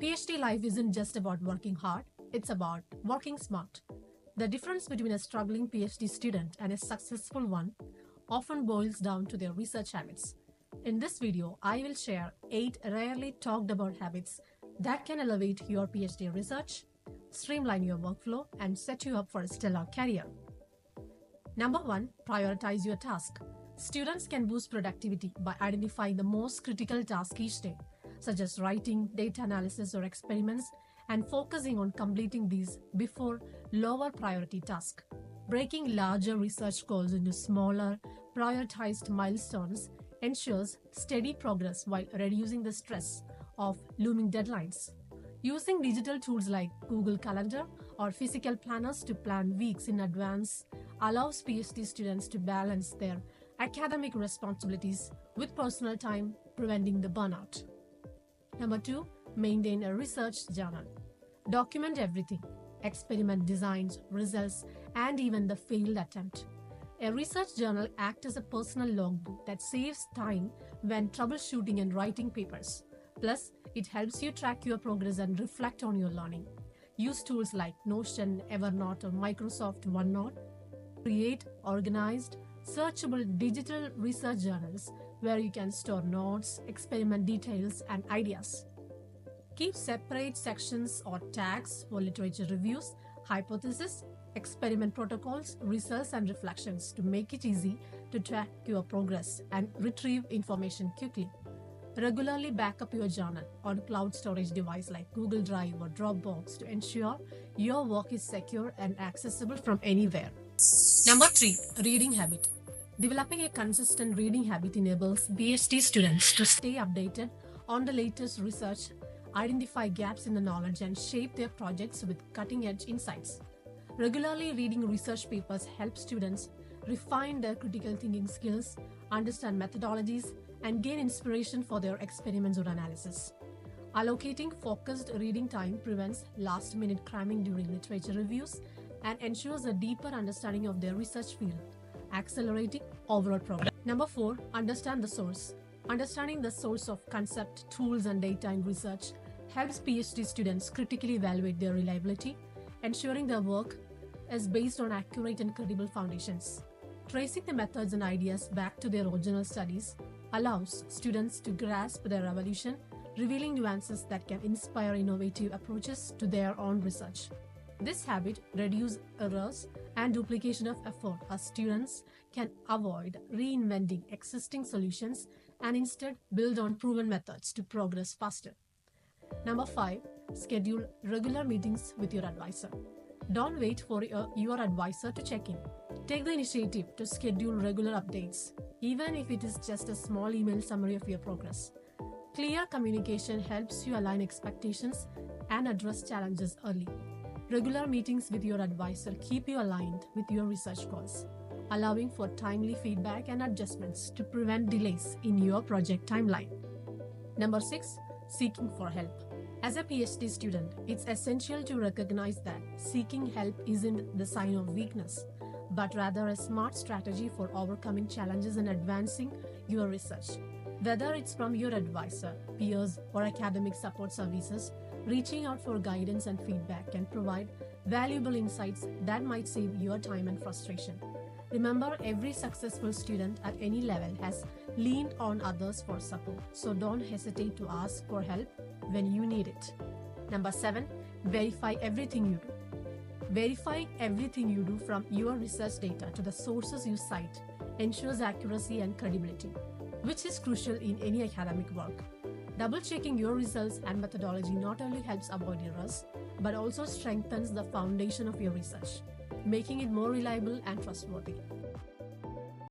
PhD life isn't just about working hard, it's about working smart. The difference between a struggling PhD student and a successful one often boils down to their research habits. In this video, I will share 8 rarely talked about habits that can elevate your PhD research, streamline your workflow, and set you up for a stellar career. Number 1. Prioritize your task. Students can boost productivity by identifying the most critical tasks each day, such as writing, data analysis, or experiments, and focusing on completing these before lower priority tasks. Breaking larger research goals into smaller, prioritized milestones ensures steady progress while reducing the stress of looming deadlines. Using digital tools like Google Calendar or physical planners to plan weeks in advance allows PhD students to balance their academic responsibilities with personal time, preventing the burnout. Number 2. Maintain a research journal. Document everything: experiment designs, results, and even the failed attempt. A research journal acts as a personal logbook that saves time when troubleshooting and writing papers. Plus, it helps you track your progress and reflect on your learning. Use tools like Notion, Evernote, or Microsoft OneNote. Create organized, searchable digital research journals where you can store notes, experiment details, and ideas. Keep separate sections or tags for literature reviews, hypotheses, experiment protocols, results, and reflections to make it easy to track your progress and retrieve information quickly. Regularly back up your journal on cloud storage device like Google Drive or Dropbox to ensure your work is secure and accessible from anywhere. Number 3. Reading habit. Developing a consistent reading habit enables PhD students to stay updated on the latest research, identify gaps in the knowledge, and shape their projects with cutting-edge insights. Regularly reading research papers helps students refine their critical thinking skills, understand methodologies, and gain inspiration for their experiments or analysis. Allocating focused reading time prevents last-minute cramming during literature reviews and ensures a deeper understanding of their research field, accelerating overall progress. Number 4. Understand the source. Understanding the source of concept, tools, and data in research helps PhD students critically evaluate their reliability, ensuring their work is based on accurate and credible foundations. Tracing the methods and ideas back to their original studies allows students to grasp their evolution, revealing nuances that can inspire innovative approaches to their own research. This habit reduces errors and duplication of effort, as students can avoid reinventing existing solutions and instead build on proven methods to progress faster. Number 5. Schedule regular meetings with your advisor. Don't wait for your advisor to check in. Take the initiative to schedule regular updates, even if it is just a small email summary of your progress. Clear communication helps you align expectations and address challenges early. Regular meetings with your advisor keep you aligned with your research goals, allowing for timely feedback and adjustments to prevent delays in your project timeline. Number 6. Seeking for help. As a PhD student, it's essential to recognize that seeking help isn't the sign of weakness, but rather a smart strategy for overcoming challenges and advancing your research. Whether it's from your advisor, peers, or academic support services, reaching out for guidance and feedback can provide valuable insights that might save your time and frustration. Remember, every successful student at any level has leaned on others for support, so don't hesitate to ask for help when you need it. Number 7. Verify everything you do. Verifying everything you do, from your research data to the sources you cite, ensures accuracy and credibility, which is crucial in any academic work. Double-checking your results and methodology not only helps avoid errors, but also strengthens the foundation of your research, making it more reliable and trustworthy.